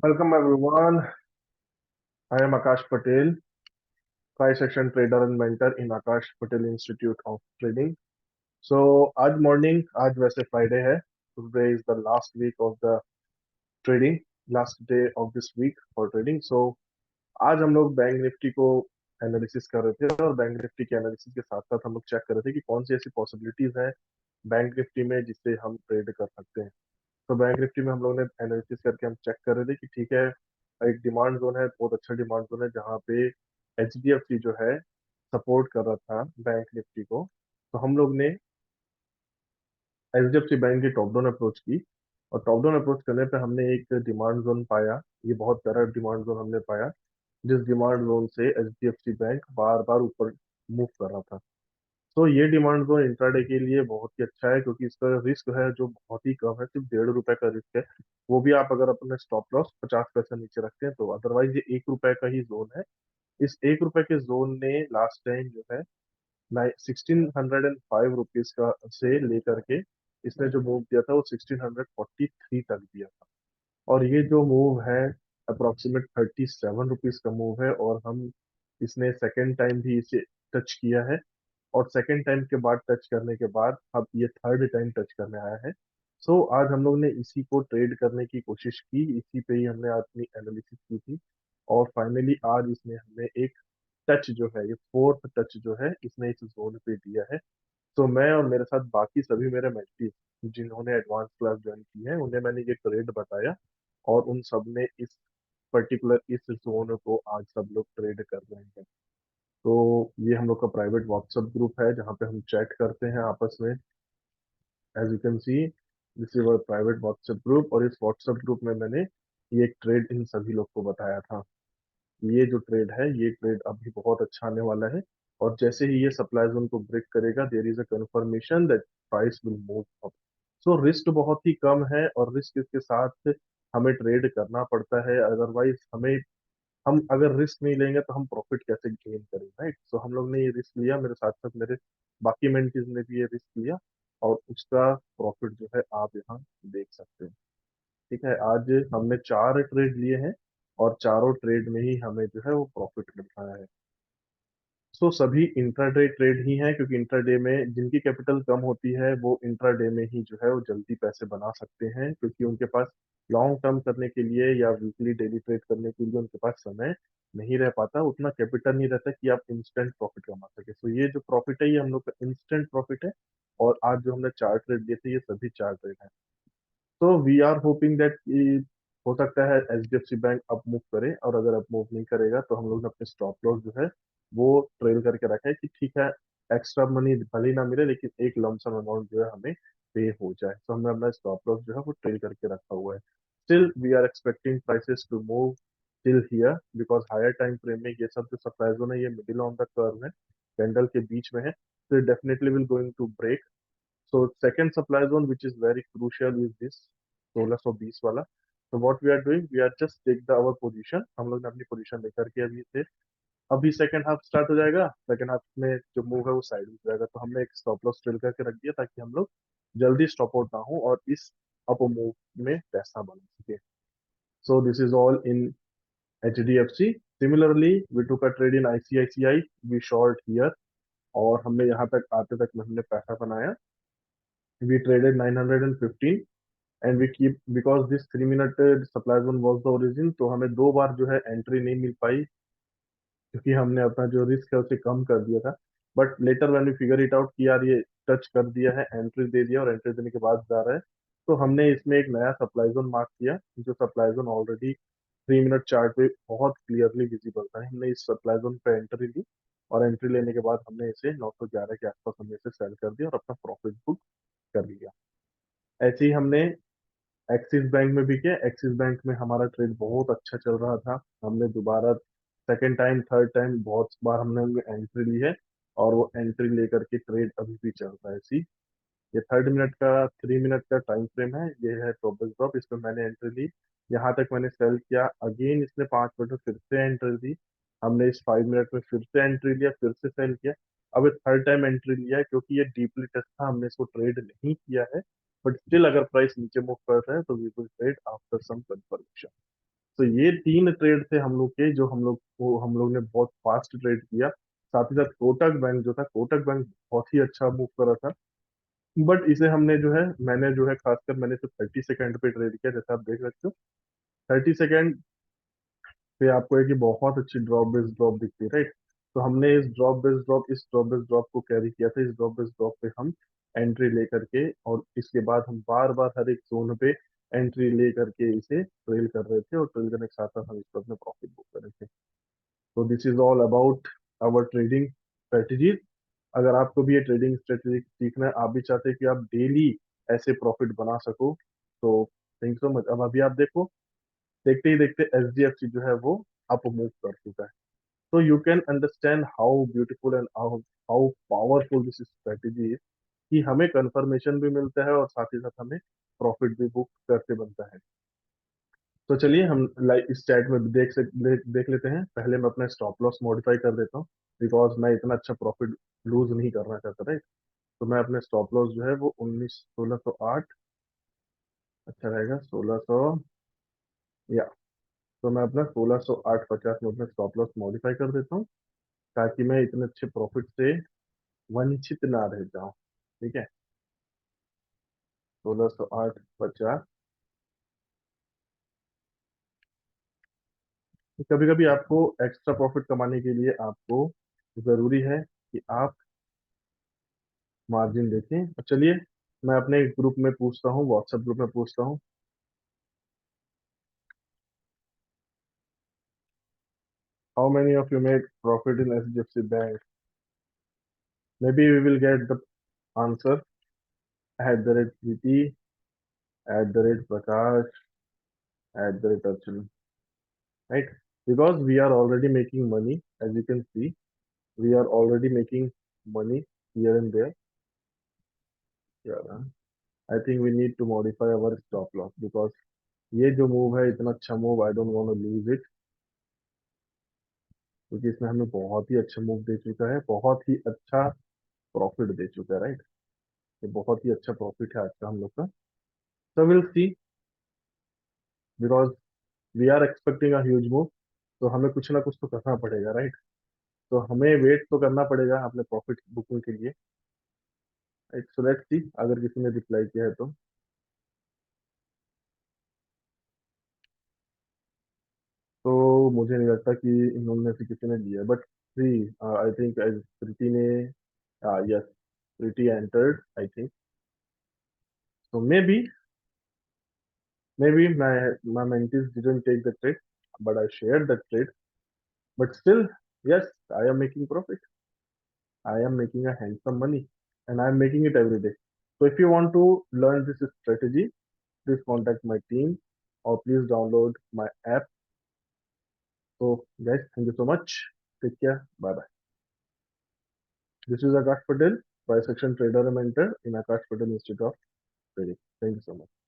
Welcome everyone. I am Akash Patel, tri-section trader and mentor in Akash Patel Institute of Trading. So आज morning आज वैसे Friday है. Today is the last week of the trading, last day of this week for trading. So आज हम लोग bank Nifty को analysis कर रहे थे और बैंक निफ्टी के एनालिसिस के साथ साथ हम लोग चेक कर रहे थे कि कौन सी ऐसी पॉसिबिलिटीज है बैंक निफ्टी में जिससे हम ट्रेड कर सकते हैं. तो बैंक निफ्टी में हम लोग ने एनालिसिस करके हम चेक कर रहे थे कि ठीक है, एक डिमांड जोन है, बहुत अच्छा डिमांड जोन है जहाँ पे एचडीएफसी जो है सपोर्ट कर रहा था बैंक निफ्टी को. तो हम लोग ने एचडीएफसी बैंक की टॉप डाउन अप्रोच की और टॉप डाउन अप्रोच करने पे हमने एक डिमांड जोन पाया. ये बहुत प्यारा डिमांड जोन हमने पाया जिस डिमांड जोन से एचडीएफसी बैंक बार बार ऊपर मूव कर रहा था. तो ये डिमांड जोन इंट्राडे के लिए बहुत ही अच्छा है क्योंकि इसका रिस्क है जो बहुत ही कम है, सिर्फ 1.5 रुपए का रिस्क है. वो भी आप अगर अपने स्टॉप लॉस 50 पैसा नीचे रखते हैं तो. अदरवाइज ये 1 रुपए का ही जोन है. इस 1 रुपए के जोन ने लास्ट टाइम जो है 1605 रुपीज का से लेकर के इसने जो मूव दिया था वो 1643 तक दिया था. और ये जो मूव है अप्रोक्सीमेट 37 रुपीज का मूव है और हम इसने सेकेंड टाइम भी इसे टच किया है. और सेकेंड टाइम के बाद टच करने के बाद अब ये थर्ड टाइम टच करने आया है. सो आज हम लोग ने इसी को ट्रेड करने की कोशिश की, इसी पे ही हमने अपनी एनालिसिस की थी. और फाइनली आज इसने हमें एक टच जो है, ये फोर्थ टच जो है इसने इस जोन पे दिया है. तो मैं और मेरे साथ बाकी सभी मेरे मेंटीज जिन्होंने एडवांस क्लास ज्वाइन की है उन्हें मैंने ये ट्रेड बताया और उन सब ने इस पर्टिकुलर इस जोन को आज सब लोग ट्रेड कर रहे हैं. तो ये हम लोग का प्राइवेट व्हाट्सएप ग्रुप है जहाँ पे हम चैट करते हैं आपस में. As you can see this is our private WhatsApp group और इस व्हाट्सएप ग्रुप में मैंने ये एक ट्रेड इन सभी लोग को बताया था. ये जो ट्रेड है ये ट्रेड अभी बहुत अच्छा आने वाला है. और जैसे ही ये सप्लाई जोन को ब्रेक करेगा there is a confirmation that price will move up. So risk बहुत ही कम है और रिस्क के साथ हमें ट्रेड करना पड़ता है. अदरवाइज हम अगर रिस्क नहीं लेंगे तो हम प्रॉफिट कैसे गेन करेंगे, राइट? सो हम लोग ने ये रिस्क लिया, मेरे साथ साथ मेरे बाकी मेंटीज ने भी ये रिस्क लिया और उसका प्रॉफिट जो है आप यहाँ देख सकते हैं. ठीक है, आज हमने 4 ट्रेड लिए हैं और चारों ट्रेड में ही हमें जो है वो प्रॉफिट मिल रहा है. सो सभी इंट्राडे ट्रेड ही हैं क्योंकि इंट्राडे में जिनकी कैपिटल कम होती है वो इंट्राडे में ही जो है वो जल्दी पैसे बना सकते हैं क्योंकि उनके पास लॉन्ग टर्म करने के लिए या वीकली डेली ट्रेड करने के लिए उनके पास समय नहीं रह पाता, उतना कैपिटल नहीं रहता कि आप इंस्टेंट प्रॉफिट कमा सके. तो ये जो प्रॉफिट है ये हम लोग का इंस्टेंट प्रॉफिट है. और आज जो हमने 4 ट्रेड लिए थे ये सभी 4 ट्रेड हैं. तो वी आर होपिंग दैट हो सकता है एचडीएफसी बैंक अप मूव करे और अगर अप मूव नहीं करेगा तो हम लोग ने अपने स्टॉप लॉस जो है वो ट्रेल करके रखा है कि ठीक है, एक्स्ट्रा मनी भले ही ना मिले लेकिन एक लमसम अमाउंट जो है हमें पे हो जाए. तो हमने अपना स्टॉप लॉस जो है वो ट्रेल करके रखा हुआ है. Still we are expecting prices to move till here because higher time frame में ये सब जो सप्लाई जोन है ये मिडिल ऑन द कर्व है, कैंडल के बीच में है. तो definitely will going to break. So second supply zone which is very crucial is this 1620 वाला. So what we are doing, we are just take the our position. हम लोग ने अपनी पोजीशन लेकर के अभी से अभी सेकंड हाफ स्टार्ट हो जाएगा. सेकंड हाफ में जो मूव है वो साइड में जाएगा तो हमने एक स्टॉप लॉस ट्रेल करके रख दिया ताकि हम लोग जल्दी स्टॉप आउट ना हो और इस अप मूव में पैसा बना सके. So this is all in HDFC. Similarly, we took a trade in ICICI. We short here और हमने यहाँ तक आते तक में हमने पैसा बनाया. We traded 915 and we keep because this 3 minute supply zone was the origin. तो हमें 2 बार जो है एंट्री नहीं मिल पाई क्योंकि हमने अपना जो रिस्क है उसे कम कर दिया था. But later when we figure it out कि यार ये टच कर दिया है, एंट्री दे दिया और एंट्री देने के बाद जा रहा है, तो हमने इसमें एक नया सप्लाई जोन मार्क किया जो supply zone already 3 minute chart पे बहुत क्लियरली विजिबल था. हमने इस सप्लाई जोन पे एंट्री ली और एंट्री लेने के बाद हमने इसे 911 के आसपास हमने इसे सेल कर दिया और अपना प्रॉफिट बुक कर लिया. ऐसे ही हमने एक्सिस बैंक में भी किया. एक्सिस बैंक में हमारा ट्रेड बहुत अच्छा चल रहा था. हमने दोबारा सेकेंड टाइम थर्ड टाइम बहुत बार हमने एंट्री ली है और वो एंट्री लेकर के ट्रेड अभी भी चल रहा है. सी ये 3 मिनट का 3 मिनट का टाइम फ्रेम है, ये है टॉप ड्रॉप, इसमें मैंने एंट्री ली. यहाँ तक मैंने सेल किया, अगेन इसने 5 मिनट में फिर से एंट्री दी. हमने इस 5 मिनट में फिर से एंट्री लिया, फिर से सेल किया. अब थर्ड टाइम एंट्री लिया है क्योंकि ये डीपली टेस्ट था, हमने इसको ट्रेड नहीं किया है. बट स्टिल अगर प्राइस नीचे मूव कर रहा है तो we will trade after some confirmation. तो ये तीन ट्रेड थे हम लोग के, जो हम लोग ने बहुत फास्ट ट्रेड किया। साथ ही साथ कोटक बैंक जो था, कोटक बैंक बहुत ही अच्छा मूव कर रहा था। बट इसे हमने जो है, मैंने जो है खासकर मैंने सिर्फ 30 सेकंड पे ट्रेड किया, जैसे आप देख सकते हो। 30 सेकंड पे आपको है कि बहुत अच्छी ड्रॉप बेस्ड ड्रॉप दिखती है, राइट। तो हमने इस ड्रॉप बेस्ड ड्रॉप को कैरी किया था। इस ड्रॉप बेस्ड ड्रॉप पे हम एंट्री ले करके, और इसके बाद हम बार बार हर एक जोन पे एंट्री ले करके इसे ट्रेल कर रहे थे, और ट्रेल करने के साथ साथ हम इस पर अपने प्रॉफिट बुक कर रहे थे। तो this is all about our trading strategies. अगर आपको भी ये ट्रेडिंग स्ट्रेटेजी सीखना है, आप भी चाहते हैं कि आप डेली ऐसे प्रॉफिट बना सको, तो थैंक सो मच। अब अभी आप देखो, देखते ही देखते एचडीएफसी जो है वो अप मूव कर चुका है। तो you can understand how beautiful and how how powerful this strategy है, कि हमें कंफर्मेशन भी मिलता है और साथ ही साथ हमें प्रॉफिट भी बुक करके बनता है। तो चलिए हम लाइक इस चैट में देख लेते हैं। पहले मैं अपना स्टॉप लॉस मॉडिफाई कर देता हूँ, बिकॉज मैं इतना अच्छा प्रॉफिट लूज नहीं करना चाहता, राइट। तो मैं अपने स्टॉप लॉस जो है वो 1608, अच्छा रहेगा 1600, या तो मैं अपना 1608.50 में अपना स्टॉप लॉस मॉडिफाई कर देता हूँ, ताकि मैं इतने अच्छे प्रॉफिट से वंचित ना रह जाऊं। ठीक है, 1608.50। कभी कभी आपको एक्स्ट्रा प्रॉफिट कमाने के लिए आपको जरूरी है कि आप मार्जिन देखें। और चलिए, मैं अपने ग्रुप में पूछता हूँ, व्हाट्सएप ग्रुप में पूछता हूँ, how many of you made profit in HDFC bank. Maybe we will get the answer @ Preeti, @Prakash, @Archan, right? Because we are already making money, as you can see, we are already making money here and there. Yeah, I think we need to modify our stop loss, because ये जो move है इतना अच्छा move, I don't want to lose it, क्योंकि इसने हमें बहुत ही अच्छा मूव दे चुका है, बहुत ही अच्छा प्रॉफिट दे चुका है, राइट। ये बहुत ही अच्छा प्रॉफिट है आज का हम लोग का। तो will see, because we are expecting a huge move, तो हमें कुछ ना कुछ तो करना पड़ेगा, राइट। तो हमें वेट तो करना पड़ेगा अपने प्रॉफिट बुकिंग के लिए, राइट। सो लेट्स सी, अगर किसी ने रिप्लाई किया है तो। तो मुझे नहीं लगता कि इन्होंने से किसी ने दिया, बट सी, आई थिंक प्रीति ने, yes, Preeti entered I think. So maybe my mentees didn't take the trade, but I shared the trade. But still, yes, I am making profit. I am making a handsome money, and I am making it every day. So if you want to learn this strategy, please contact my team, or please download my app. So guys, thank you so much. Take care. Bye bye. This is Akash Patel, price action trader and mentor in Akash Patel Institute of Trading. Thank you so much.